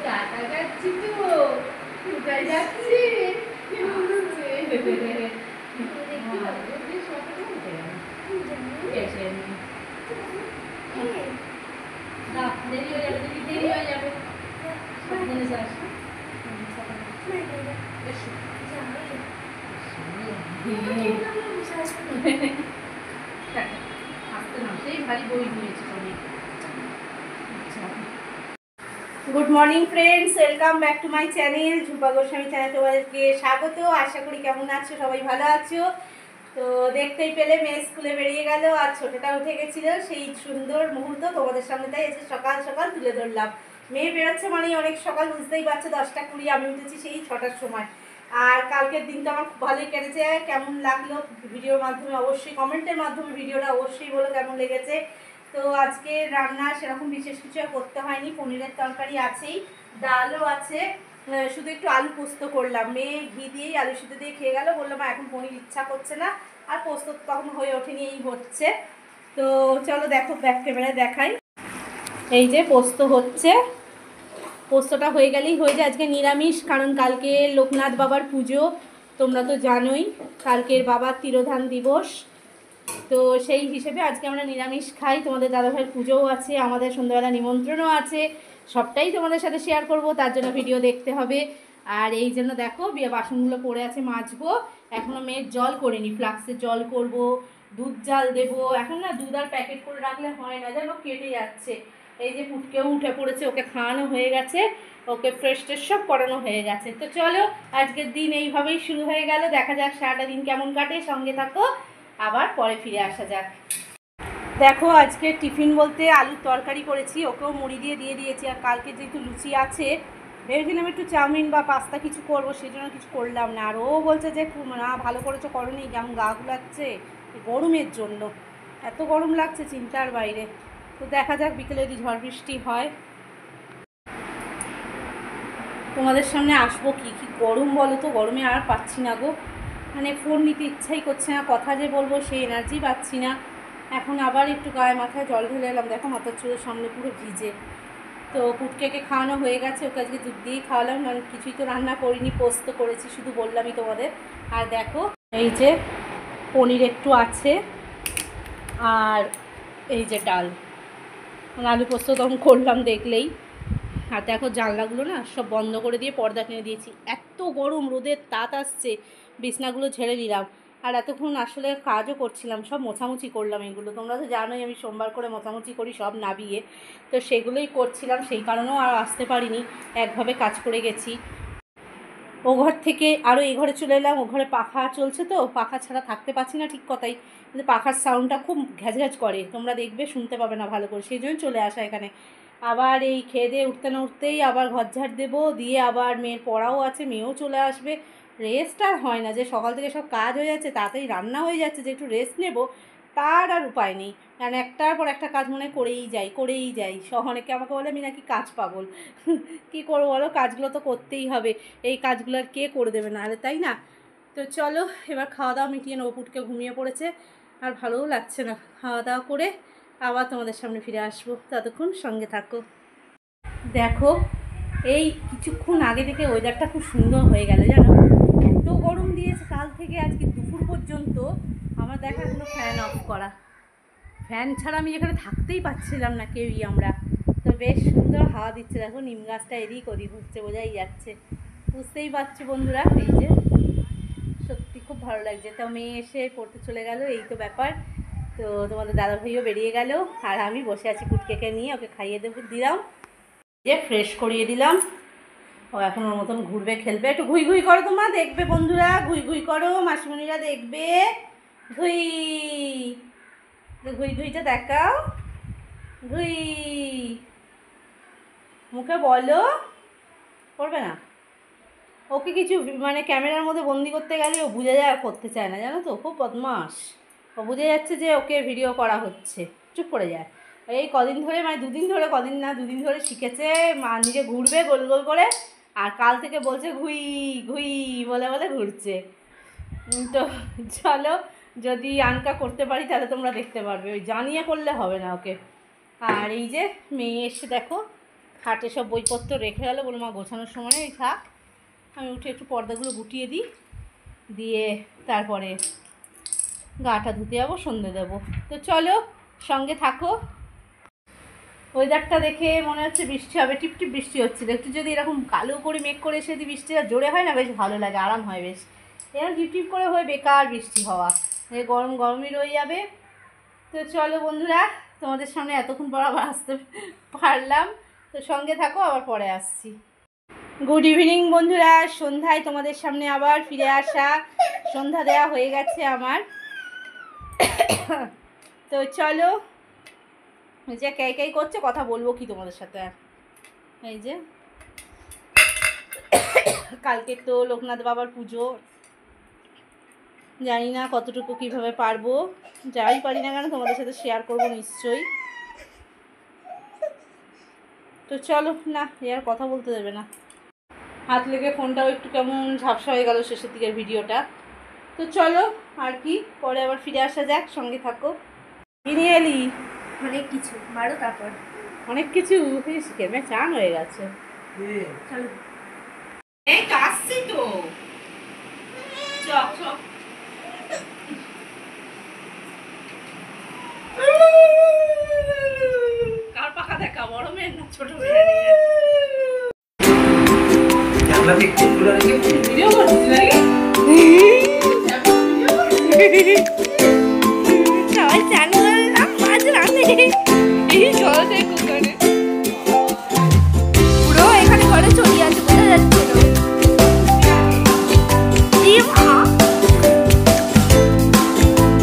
Tata যাচ্ছি তো কোথায় যাচ্ছি দেরি হয়ে যাবে দেরি হয়ে যাবে good morning friends, welcome back to my channel Jhumpa Goswami channel. তোমাদেরকে স্বাগত। আশা করি কেমন আছো, সবাই ভালো আছো। তো দেখতেই পেলে মেয়ে স্কুলে বেরিয়ে গেল আর ছোটটা উঠে গেছিল। সেই সুন্দর মুহূর্ত তোমাদের সামনে তাই এসে সকাল সকাল তুলে ধরলাম। মেয়ে বেরোচ্ছে মানে অনেক সকাল, বুঝতেই পারছো 10টা 20, আমি উঠেছি সেই 6টার সময়। আর কালকের দিনটা আমার খুব ভালোই কেটেছে। কেমন লাগলো ভিডিওর মাধ্যমে অবশ্যই কমেন্টের মাধ্যমে ভিডিওটা অবশ্যই বলো কেমন লেগেছে। তো আজকে রান্না সেরকম বিশেষ কিছু করতে হয়নি, পনিরের তরকারি আছেই, ডালও আছে, শুধু একটু আলু পোস্ত করলাম। মেয়ে ঘি দিয়েই আলু সিদ্ধ দিয়ে খেয়ে গেল, বললাম এখন পনির ইচ্ছা করছে না, আর পোস্ত তখন হয়ে ওঠেনি, এই হচ্ছে। তো চলো দেখো ব্যাক ক্যামেরায় দেখাই। এই যে পোস্ত হচ্ছে, পোস্তটা হয়ে গেলেই হয়ে যায়। আজকে নিরামিষ, কারণ কালকে লোকনাথ বাবার পুজো, তোমরা তো জানোই কালকের বাবার তিরোধান দিবস। তো সেই হিসেবে আজকে আমরা নিরামিষ খাই। তোমাদের দাদাভাইয়ের পুজোও আছে, আমাদের সন্ধ্যাবেলা নিমন্ত্রণও আছে, সবটাই তোমাদের সাথে শেয়ার করব, তার জন্য ভিডিও দেখতে হবে। আর এই জন্য দেখো বিয়ে বাসনগুলো পড়ে আছে, মাজবো। এখনও মেয়ের জল করিনি, ফ্লাক্সে জল করব, দুধ জাল দেবো। এখন না দুধ আর প্যাকেট করে রাখলে হয় না, যেন কেটে যাচ্ছে। এই যে পুটকেও উঠে পড়েছে, ওকে খাওয়ানো হয়ে গেছে, ওকে ফ্রেশ ট্রেশ সব করানো হয়ে গেছে। তো চলো আজকের দিন এইভাবেই শুরু হয়ে গেল, দেখা যাক সারাটা দিন কেমন কাটে। সঙ্গে থাকো, আবার পরে ফিরে আসা যাক। দেখো আজকে টিফিন বলতে আলুর তরকারি করেছি, ওকেও মুড়ি দিয়ে দিয়েছি। আর কালকে যেহেতু লুচি আছে, ভেবেছিলাম একটু চাউমিন বা পাস্তা কিছু করবো, সেই জন্য কিছু করলাম না। আর ও বলছে যে না ভালো করেছো, করোনি, যেমন গা গুলাচ্ছে গরমের জন্য, এত গরম লাগছে চিন্তার বাইরে। তো দেখা যাক বিকেলে যদি ঝড় বৃষ্টি হয় তোমাদের সামনে আসবো। কি গরম বলো তো, গরমে আর পাচ্ছি না গো, মানে ফোন নিতে ইচ্ছাই করছে না, কথা যে বলবো সেই এনার্জি পাচ্ছি না। এখন আবার একটু গায়ে মাথায় জল ঢেলে এলাম, দেখো মাথার চুলের সামনে পুরো ভিজে। তো পুটকেকে খাওয়ানো হয়ে গেছে, ওকে আজকে দুধ দিয়েই খাওয়ালাম, কারণ কিছুই তো রান্না করিনি, পোস্ত করেছি শুধু, বললামই তোমাদের। আর দেখো এই যে পনির একটু আছে, আর এই যে ডাল, আলু পোস্ত তখন করলাম দেখলেই। আর দেখো জানলাগুলো না সব বন্ধ করে দিয়ে পর্দা কিনে দিয়েছি, এত গরম, রোদের তাত আসছে। বিছনাগুলো ঝেড়ে নিলাম, আর এতক্ষণ আসলে কাজও করছিলাম, সব মোছামুছি করলাম। এগুলো তোমরা তো জানোই আমি সোমবার করে মোছামুছি করি সব নাবিয়ে, তো সেগুলোই করছিলাম, সেই কারণেও আর আসতে পারিনি, একভাবে কাজ করে গেছি। ও ঘর থেকে আরও এই ঘরে চলে এলাম, ও ঘরে পাখা চলছে, তো পাখা ছাড়া থাকতে পারছি না ঠিক কথাই, কিন্তু পাখার সাউন্ডটা খুব ঘ্যাজ ঘ্যাজ করে, তোমরা দেখবে শুনতে পাবে না ভালো করে, সেই জন্য চলে আসা এখানে। আবার এই খেয়ে দিয়ে উঠতে না উঠতেই আবার ঘর ঝাড় দেবো, দিয়ে আবার মেয়ের পড়াও আছে, মেয়েও চলে আসবে। রেস্ট আর হয় না, যে সকাল থেকে সব কাজ হয়ে যাচ্ছে, তাড়াতাড়ি রান্না হয়ে যাচ্ছে, যে একটু রেস্ট নেব তার আর উপায় নেই। কারণ একটার পর একটা কাজ মনে করেই যাই। অনেকে আমাকে বলে আমি নাকি কাজ পাগল। কী করবো বলো, কাজগুলো তো করতেই হবে, এই কাজগুলো আর কে করে দেবে না, আরে তাই না? তো চলো এবার খাওয়া দাওয়া মিটিয়ে নেবো, পুটকে ঘুমিয়ে পড়েছে, আর ভালোও লাগছে না। খাওয়া দাওয়া করে আবার তোমাদের সামনে ফিরে আসবো, ততক্ষণ সঙ্গে থাকো। দেখো এই কিছুক্ষণ আগে থেকে ওয়েদারটা খুব সুন্দর হয়ে গেল, জানো, এত গরম দিয়েছে কাল থেকে আজকে দুপুর পর্যন্ত। আমার দেখা এখনো ফ্যান অফ করা, ফ্যান ছাড়া আমি এখানে থাকতেই পারছিলাম না কেউই আমরা। তো বেশ সুন্দর হাওয়া দিচ্ছে, দেখো নিম গাছটা এদিক ওদিক হচ্ছে, বোঝাই যাচ্ছে, বুঝতেই পারছো বন্ধুরা। এই যে সত্যি খুব ভালো লাগছে। তো মেয়ে এসে পড়তে চলে গেল, এই তো ব্যাপার। তো তোমাদের দাদাভাইও বেরিয়ে গেল, আর আমি বসে আছি পুটকেকে নিয়ে, ওকে খাইয়ে দিলাম, যে ফ্রেশ করিয়ে দিলাম। ও এখন ওর মতন ঘুরবে, খেলবে, একটু ঘুই ঘুই করো তোমা, দেখবে বন্ধুরা, ঘুই ঘুই করো, মাসিমণিরা দেখবে, ঘুই ঘুই ঘুইটা দেখাও, ঘুই মুখে বলো, করবে না। ওকে কিছু মানে ক্যামেরার মধ্যে বন্দি করতে গেলে ও বুঝে যায়, আর করতে চায় না, জানো তো, খুব বদমাস। ও বুঝে যাচ্ছে যে ওকে ভিডিও করা হচ্ছে, চুপ করে যায়। এই কদিন ধরে, মানে দুদিন ধরে শিখেছে, মা নিজে ঘুরবে গোল গোল করে, আর কাল থেকে বলছে ঘুই ঘুই বলে বলে ঘুরছে। তো চলো, যদি আনকা করতে পারি তাহলে তোমরা দেখতে পারবে, ওই জানিয়ে করলে হবে না ওকে। আর এই যে মেয়ে এসে দেখো খাটে সব বইপত্র রেখে গেলো, বলো মা গোছানোর সময় এই থাক, আমি উঠে একটু পর্দাগুলো গুটিয়ে দিই, দিয়ে তারপরে গাটা ধুতে যাবো, সন্ধে দেবো। তো চলো সঙ্গে থাকো। ওয়েদারটা দেখে মনে হচ্ছে বৃষ্টি হবে, টিপটিপ বৃষ্টি হচ্ছিল, একটু যদি এরকম কালো করে মেঘ করে এসে যদি বৃষ্টিটা জোরে হয় না বেশ ভালো লাগে, আরাম হয় বেশ। এরকম টিপটিপ করে হয়ে বেকার বৃষ্টি হওয়া, গরম গরমই রয়ে যাবে। তো চলো বন্ধুরা, তোমাদের সামনে এতক্ষণ পর আবার আসতে পারলাম, তো সঙ্গে থাকো, আবার পরে আসছি। গুড ইভিনিং বন্ধুরা, সন্ধ্যায় তোমাদের সামনে আবার ফিরে আসা, সন্ধ্যা দেওয়া হয়ে গেছে আমার। তো চলো, যে কে কে করছে কথা বলবো কি তোমাদের সাথে। আর এই যে কালকে তো লোকনাথ বাবার পুজো, জানি না কতটুকু কিভাবে পারবো, যাই পারি না কেন তোমাদের সাথে শেয়ার করবো নিশ্চয়ই। তো চলো, না আর কথা বলতে দেবে না, হাত লেগে ফোনটাও একটু কেমন ঝাপসা হয়ে গেল শেষের দিকের ভিডিওটা। তো চলো আর কি, পরে আবার ফিরে আসা যাক, সঙ্গে থাকো। কি নিয়ে এলি? অনেক কিছু বারো, তারপর অনেক কিছু, কেমন চান হয়ে গেছে। চলো এই তো আসছি তো, চক চক। কার পাখা দেখা, বড় মেয়ের না ছোট মেয়ের? ভিডিও করছিস নাকি?